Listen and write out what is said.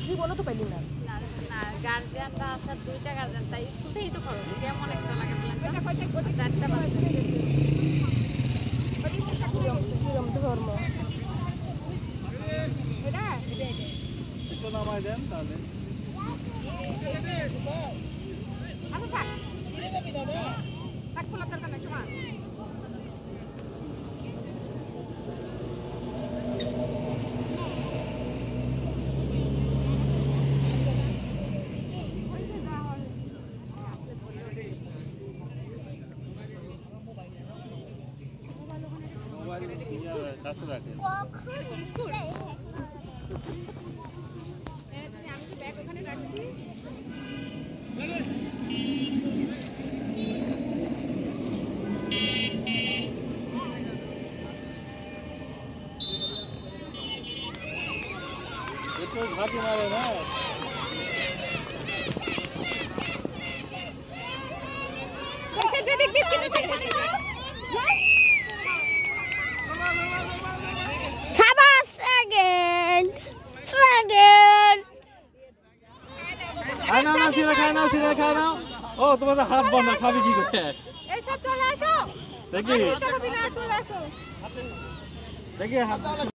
জীবনও তো পাইলি না গার্জিয়ানরা আসার দুইটা গার্জিয়ান তাই স্কুলতেই তো খরচ কেমন একটা লাগে বলেন চারটা কিরম ধর্ম নামাই দেন তাহলে কাছে রাখেন আমি তো ব্যাগ ওখানে রাখছি একটু ঘাটি মারে না খাই নাও ও তোমাদের হাত বন্ধ খাবি কি করে দেখি হাত